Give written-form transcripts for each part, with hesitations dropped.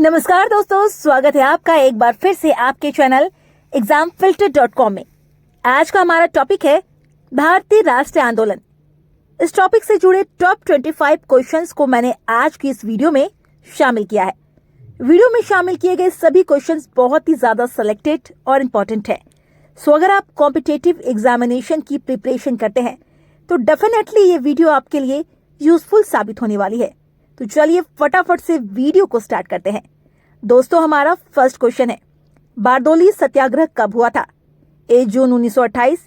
नमस्कार दोस्तों, स्वागत है आपका एक बार फिर से आपके चैनल examfilter.com में। आज का हमारा टॉपिक है भारतीय राष्ट्रीय आंदोलन। इस टॉपिक से जुड़े टॉप 25 क्वेश्चंस को मैंने आज की इस वीडियो में शामिल किया है। वीडियो में शामिल किए गए सभी क्वेश्चंस बहुत ही ज्यादा सिलेक्टेड और इम्पोर्टेंट है। सो अगर आप कॉम्पिटिटिव एग्जामिनेशन की प्रिपरेशन करते हैं तो डेफिनेटली ये वीडियो आपके लिए यूजफुल साबित होने वाली है। तो चलिए फटाफट से वीडियो को स्टार्ट करते हैं। दोस्तों, हमारा फर्स्ट क्वेश्चन है, बारदोली सत्याग्रह कब हुआ था? ए जून 1928,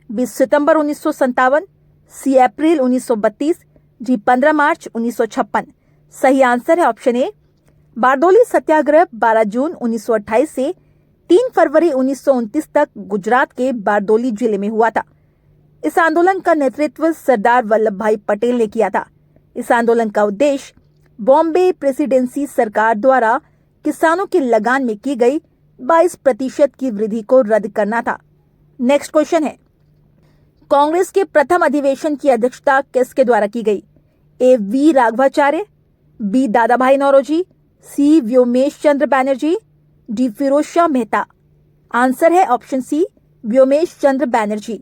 बी सितंबर 1957, सी अप्रैल 1932, जी 15 मार्च 1956। सही आंसर है ऑप्शन ए, बारदोली सत्याग्रह 12 जून 1928 से 3 फरवरी 1929 तक गुजरात के बारदोली जिले में हुआ था। इस आंदोलन का नेतृत्व सरदार वल्लभ भाई पटेल ने किया था। इस आंदोलन का उद्देश्य बॉम्बे प्रेसिडेंसी सरकार द्वारा किसानों की लगान में की गई 22% की वृद्धि को रद्द करना था। नेक्स्ट क्वेश्चन है, कांग्रेस के प्रथम अधिवेशन की अध्यक्षता किसके द्वारा की गई? ए वी राघवाचार्य, बी दादा भाई नौरोजी, सी व्योमेश चंद्र बैनर्जी, डी फिरोज शाह मेहता। आंसर है ऑप्शन सी, व्योमेश चंद्र बैनर्जी।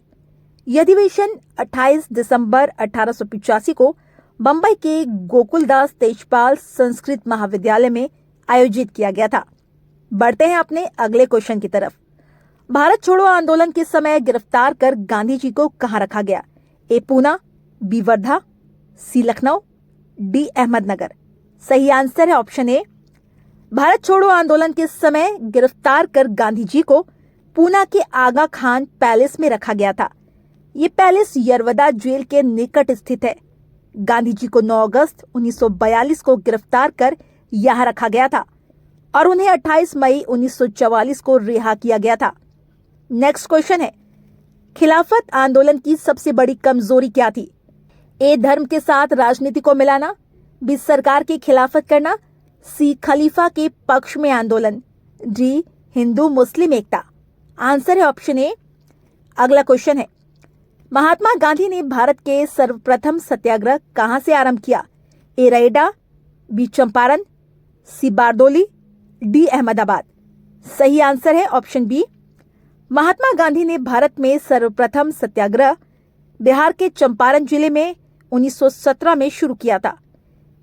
यह अधिवेशन 28 दिसंबर 1885 को बंबई के गोकुलदास तेजपाल संस्कृत महाविद्यालय में आयोजित किया गया था। बढ़ते हैं अपने अगले क्वेश्चन की तरफ। भारत छोड़ो आंदोलन के समय गिरफ्तार कर गांधी जी को कहां रखा गया? ए पूना, बी वर्धा, सी लखनऊ, डी अहमदनगर। सही आंसर है ऑप्शन ए, भारत छोड़ो आंदोलन के समय गिरफ्तार कर गांधी जी को पूना के आगा खान पैलेस में रखा गया था। ये पैलेस यरवदा जेल के निकट स्थित है। गांधी जी को 9 अगस्त 1942 को गिरफ्तार कर यहाँ रखा गया था और उन्हें 28 मई 1944 को रिहा किया गया था। नेक्स्ट क्वेश्चन है, खिलाफत आंदोलन की सबसे बड़ी कमजोरी क्या थी? ए धर्म के साथ राजनीति को मिलाना, बी सरकार की खिलाफत करना, सी खलीफा के पक्ष में आंदोलन, डी हिंदू मुस्लिम एकता। आंसर है ऑप्शन ए। अगला क्वेश्चन है, महात्मा गांधी ने भारत के सर्वप्रथम सत्याग्रह कहां से आरंभ किया? ए रेडा, बी चंपारण, सी बारदोली, डी अहमदाबाद। सही आंसर है ऑप्शन बी, महात्मा गांधी ने भारत में सर्वप्रथम सत्याग्रह बिहार के चंपारण जिले में 1917 में शुरू किया था।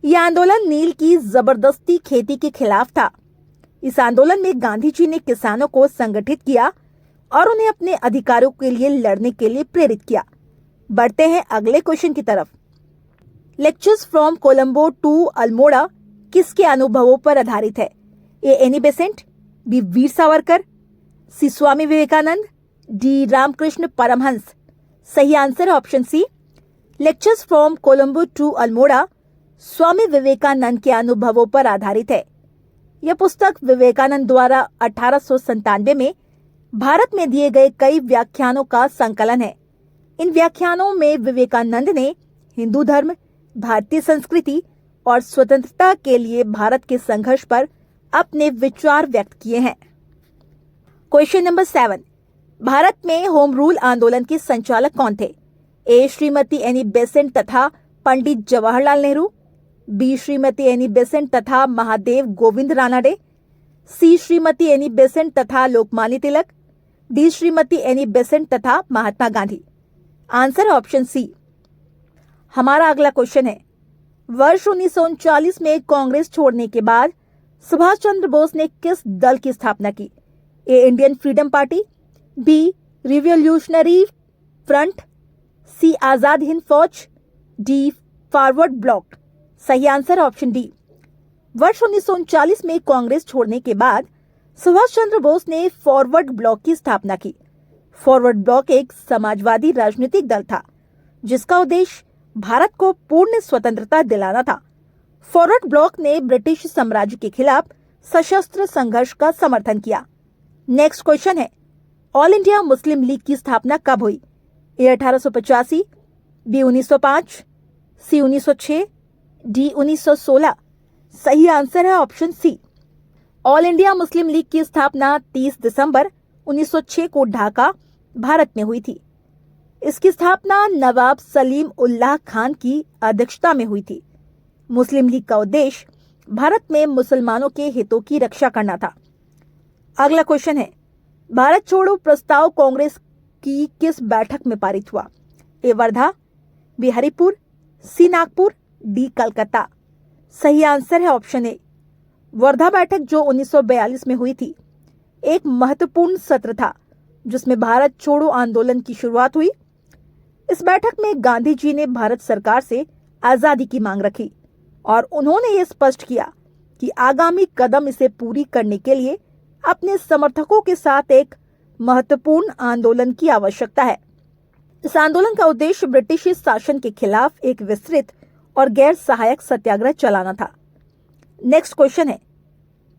यह आंदोलन नील की जबरदस्ती खेती के खिलाफ था। इस आंदोलन में गांधी जी ने किसानों को संगठित किया और उन्हें अपने अधिकारों के लिए लड़ने के लिए प्रेरित किया। बढ़ते हैं अगले क्वेश्चन की तरफ। Lectures from Colombo to Almora किसके अनुभवों पर आधारित है? A Annie Besant, B Veer Savarkar, C Swami Vivekananda, D Ramakrishna Paramhansa. सही आंसर है option C, lectures from Colombo to Almora Swami Vivekananda के अनुभवों पर आधारित है। यह पुस्तक विवेकानंद द्वारा 1897 में भारत में दिए गए कई व्याख्यानों का संकलन है। इन व्याख्यानों में विवेकानंद ने हिंदू धर्म, भारतीय संस्कृति और स्वतंत्रता के लिए भारत के संघर्ष पर अपने विचार व्यक्त किए हैं। क्वेश्चन नंबर 7, भारत में होम रूल आंदोलन के संचालक कौन थे? ए श्रीमती एनी बेसेंट तथा Pandit Jawaharlal Nehru, B Shrimati Annie Besant तथा Mahadev Govind Ranade, C Shrimati Annie Besant तथा Lokmanya Tilak, D Shrimati Annie Besant तथा Mahatma Gandhi. Answer option C. हमारा अगला क्वेश्चन है, वर्ष 1939 में कांग्रेस छोड़ने के बाद सुभाष चंद्र बोस ने किस दल की स्थापना की? A Indian freedom party, B revolutionary front, C Azad Hind Fauj, D forward bloc. सही आंसर ऑप्शन डी। वर्ष 1939 में कांग्रेस छोड़ने के बाद सुभाष चंद्र बोस ने फॉरवर्ड ब्लॉक की स्थापना की। फॉरवर्ड ब्लॉक एक समाजवादी राजनीतिक दल था जिसका उद्देश्य भारत को पूर्ण स्वतंत्रता दिलाना था। फॉरवर्ड ब्लॉक ने ब्रिटिश साम्राज्य के खिलाफ सशस्त्र संघर्ष का समर्थन किया। नेक्स्ट क्वेश्चन है, ऑल इंडिया मुस्लिम लीग की स्थापना कब हुई? A 1885, B 1905, C 1906, D 1916। सही आंसर है option C. All India Muslim League की स्थापना 30 दिसंबर 1906 को ढाका, भारत में हुई थी। इसकी स्थापना नवाब सलीम उल्लाह खान की अध्यक्षता में हुई थी। मुस्लिम लीग का उद्देश्य भारत में मुसलमानों के हितों की रक्षा करना था। अगला क्वेश्चन है, भारत छोड़ो प्रस्ताव कांग्रेस की किस बैठक में पारित हुआ? ए वर्धा, बी हरिपुर, सी नागपुर, डी कलकत्ता। सही आंसर है ऑप्शन ए, वर्धा बैठक, जो 1942 में हुई थी। एक महत्वपूर्ण सत्र था जिसमें भारत छोड़ो आंदोलन की शुरुआत हुई। इस बैठक में गांधी जी ने भारत सरकार से आजादी की मांग रखी और उन्होंने ये स्पष्ट किया कि आगामी कदम इसे पूरी करने के लिए अपने समर्थकों के साथ एक महत्वपूर्ण आंदोलन की आवश्यकता है। इस आंदोलन का उद्देश्य ब्रिटिश शासन के खिलाफ एक विस्तृत और गैर सहायक सत्याग्रह चलाना था। नेक्स्ट क्वेश्चन है,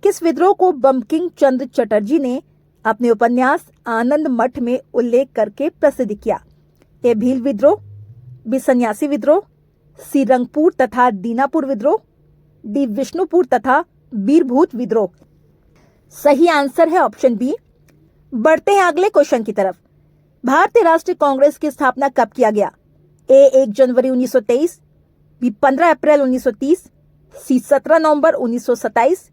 किस विद्रोह को बंकिम चंद्र चटर्जी ने अपने उपन्यास आनंद मठ में उल्लेख करके प्रसिद्ध किया? ए भील विद्रोह, बी सन्यासी विद्रोह, सी रंगपुर तथा दीनापुर विद्रोह, डी विष्णुपुर तथा बीरभूत विद्रोह। सही आंसर है ऑप्शन बी। बढ़ते हैं अगले क्वेश्चन की तरफ। भारतीय राष्ट्रीय कांग्रेस की स्थापना कब किया गया? ए 1 जनवरी 1923, बी 15 अप्रैल 1930, सी 17 नवंबर 1927,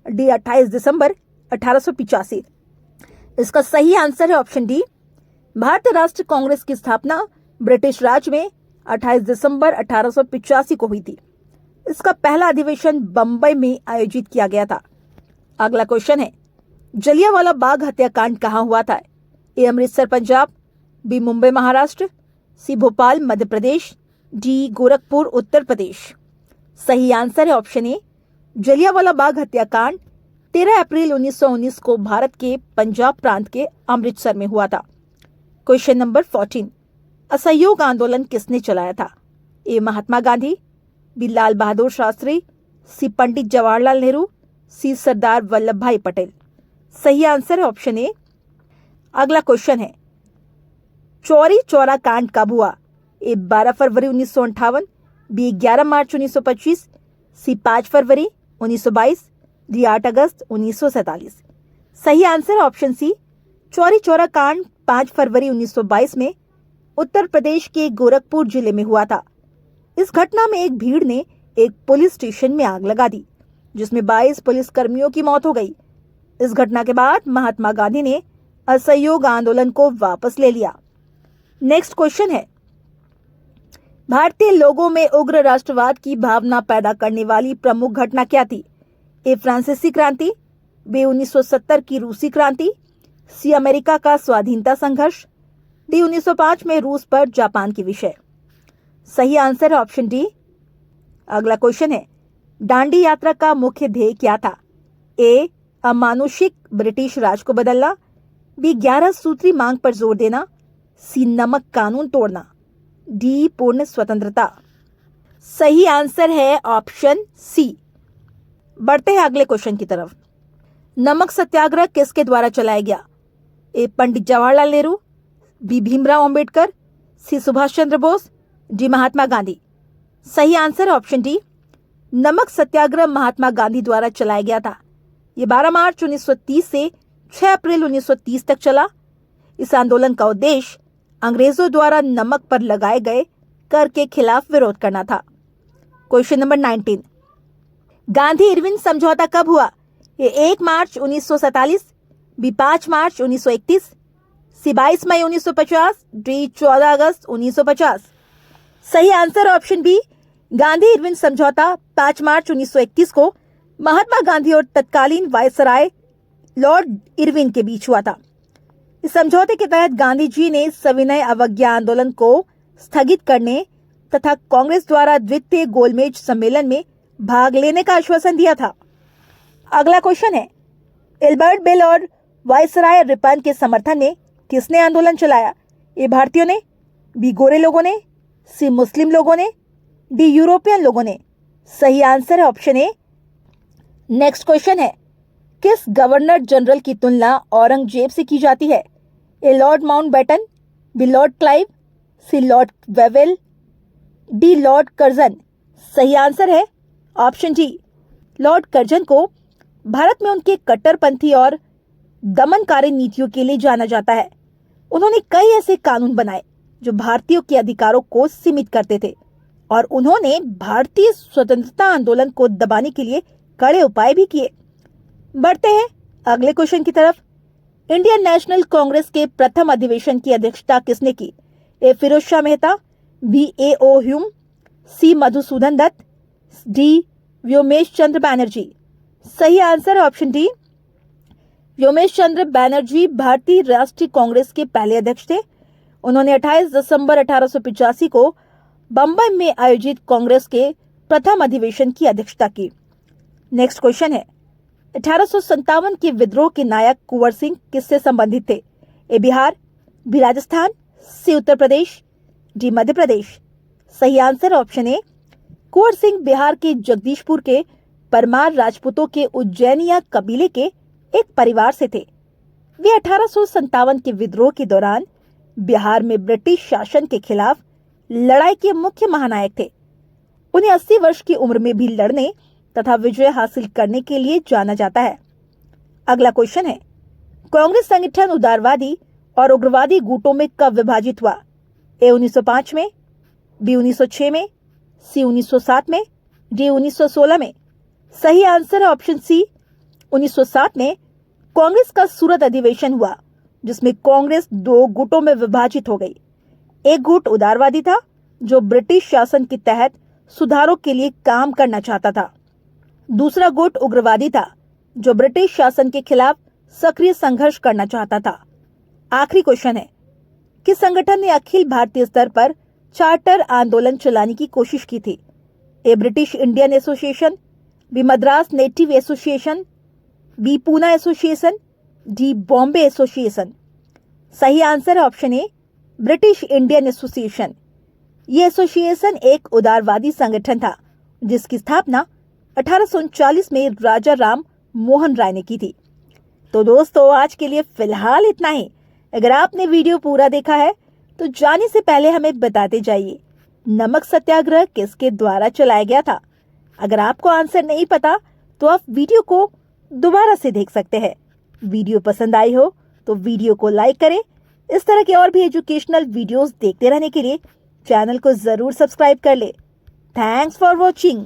डी 28 दिसंबर 1885। इसका सही आंसर है ऑप्शन डी। भारतीय राष्ट्रीय कांग्रेस की स्थापना ब्रिटिश राज में 28 दिसंबर 1885 को हुई थी। इसका पहला अधिवेशन बंबई में आयोजित किया गया था। अगला क्वेश्चन है, जलियांवाला बाग हत्याकांड कहाँ हुआ था? ए अमृतसर पंजाब, बी मुंबई महाराष्ट्र, सी भोपाल मध्य प्रदेश, डी गोरखपुर उत्तर प्रदेश। सही आंसर है ऑप्शन ए, जलियांवाला बाग हत्याकांड 13 अप्रैल 1919 को भारत के पंजाब प्रांत के अमृतसर में हुआ था। क्वेश्चन नंबर 14, असहयोग आंदोलन किसने चलाया था? ए महात्मा गांधी, बी लाल बहादुर शास्त्री, सी पंडित जवाहरलाल नेहरू, सी सरदार वल्लभ भाई पटेल। सही आंसर है ऑप्शन ए। अगला क्वेश्चन है, चौरी चौरा कांड कब हुआ? ए 12 फरवरी 1958, बी 11 मार्च 1925, सी 5 फरवरी 1922, डी 8 अगस्त 1947। सही आंसर है ऑप्शन सी, चौरी चौरा कांड 5 फरवरी 1922 में उत्तर प्रदेश के गोरखपुर जिले में हुआ था। इस घटना में एक भीड़ ने एक पुलिस स्टेशन में आग लगा दी, जिसमें 22 पुलिस कर्मियों की मौत हो गई। इस घटना के बाद महात्मा गांधी ने असहयोग आंदोलन को वापस ले लिया। नेक्स्ट क्वेश्चन है, भारतीय लोगों में उग्र राष्ट्रवाद की भावना पैदा करने वाली प्रमुख घटना क्या थी? ए फ्रांसीसी क्रांति, बी 1970 की रूसी क्रांति, सी अमेरिका का स्वाधीनता संघर्ष, डी 1905 में रूस पर जापान की विजय। सही आंसर है ऑप्शन डी। अगला क्वेश्चन है, दांडी यात्रा का मुख्य ध्येय क्या था? ए अमानुषिक ब्रिटिश राज को बदलना, बी 11 सूत्री मांग पर जोर देना, सी नमक कानून तोड़ना, डी पूर्ण स्वतंत्रता। सही आंसर है ऑप्शन सी। बढ़ते हैं अगले क्वेश्चन की तरफ। नमक सत्याग्रह किसके द्वारा चलाया गया? ए पंडित जवाहरलाल नेहरू, बी भीमराव अंबेडकर, सी सुभाष चंद्र बोस, डी महात्मा गांधी। सही आंसर है ऑप्शन डी। नमक सत्याग्रह महात्मा गांधी द्वारा चलाया गया था। ये 12 मार्च 1930 से 6 अप्रैल 1930 तक चला। इस आंदोलन का उद्देश्य अंग्रेजों द्वारा नमक पर लगाए गए कर के खिलाफ विरोध करना था। क्वेश्चन नंबर 19, गांधी इरविन समझौता कब हुआ? ये 1 मार्च 1947, बी 5 मार्च 1931, सी 22 मई 1950, डी 14 अगस्त 1950। सही answer option B, Gandhi Irwin समझौता 5 मार्च 1931 को महात्मा गांधी और तत्कालीन वायसराय लॉर्ड इरविन के बीच हुआ था। इस समझौते के तहत गांधी जी ने सविनय अवज्ञा आंदोलन को स्थगित करने तथा कांग्रेस द्वारा द्वितीय गोलमेज सम्मेलन में भाग लेने का आश्वासन दिया था। अगला क्वेश्चन है, एल्बर्ट बेल और वायसराय रिपन के समर्थन में किसने आंदोलन चलाया? ए भारतीयों ने, बी गोरे लोगों ने, सी मुस्लिम लोगों ने, डी यूरोपियन लोगों ने। सही आंसर है ऑप्शन ए। नेक्स्ट क्वेश्चन है, किस गवर्नर जनरल की तुलना औरंगजेब से की जाती है? A Lord Mountbatten, B Lord Clive, C Lord Wavell, D Lord Curzon. सही आंसर है ऑप्शन डी। लॉर्ड कर्जन को भारत में उनके कट्टरपंथी और दमनकारी नीतियों के लिए जाना जाता है। उन्होंने कई ऐसे कानून बनाए जो भारतीयों के अधिकारों को सीमित करते थे और उन्होंने भारतीय स्वतंत्रता आंदोलन को दबाने के लिए कड़े उपाय भी किए। बढ़ते हैं अगले क्वेश्चन की तरफ। इंडियन नेशनल कांग्रेस के प्रथम अधिवेशन की अध्यक्षता किसने की? ए फिरोज शाह मेहता, बी ए ओ ह्यूम, सी मधुसूदन दत्त, डी व्योमेश चंद्र बैनर्जी। सही आंसर है ऑप्शन डी, व्योमेश चंद्र बैनर्जी भारतीय राष्ट्रीय कांग्रेस के पहले अध्यक्ष थे। उन्होंने 28 दिसंबर 1885 को बंबई में आयोजित कांग्रेस के प्रथम अधिवेशन की अध्यक्षता की। नेक्स्ट क्वेश्चन है, 1857 के विद्रोह के नायक कुंवर सिंह किससे संबंधित थे? ए बिहार, बी राजस्थान, सी उत्तर प्रदेश, डी मध्य प्रदेश। सही answer option A, Kunwar Singh Bihar के जगदीशपुर के परमार राजपूतों के उज्जैनिया कबीले के एक परिवार से थे। वे 1857 के विद्रोह के दौरान बिहार में ब्रिटिश शासन के खिलाफ लड़ाई के मुख्य महानायक थे। उन्हें 80 वर्ष की उम्र में भी लड़ने तथा विजय हासिल करने के लिए जाना जाता है। अगला क्वेश्चन है, कांग्रेस संगठन उदारवादी और उग्रवादी गुटों में कब विभाजित हुआ? ए 1905 में, बी 1906 में, सी 1907 में, डी 1916 में। सही आंसर है ऑप्शन सी, 1907 में कांग्रेस का सूरत अधिवेशन हुआ, जिसमें कांग्रेस 2 गुटों में विभाजित हो गई। एक गुट उदारवादी था, जो ब्रिटिश शासन के तहत सुधारों के लिए काम करना चाहता था। दूसरा गुट उग्रवादी था, जो ब्रिटिश शासन के खिलाफ सक्रिय संघर्ष करना चाहता था। आखिरी क्वेश्चन है, किस संगठन ने अखिल भारतीय स्तर पर चार्टर आंदोलन चलाने की कोशिश की थी? A British Indian association, B Madras native association, B Poona association, D Bombay association. सही आंसर है option A, British Indian association. ये एसोसिएशन एक उदारवादी संगठन था, जिसकी स्थापना 1839 में राजा राम मोहन राय ने की थी। तो दोस्तों, आज के लिए फिलहाल इतना ही। अगर आपने वीडियो पूरा देखा है तो जाने से पहले हमें बताते जाइए, नमक सत्याग्रह किसके द्वारा चलाया गया था? अगर आपको आंसर नहीं पता तो आप वीडियो को दोबारा से देख सकते हैं। वीडियो पसंद आई हो तो वीडियो को लाइक करें। इस तरह के और भी एजुकेशनल वीडियोस देखते रहने के लिए चैनल को जरूर सब्सक्राइब कर ले। Thanks for watching.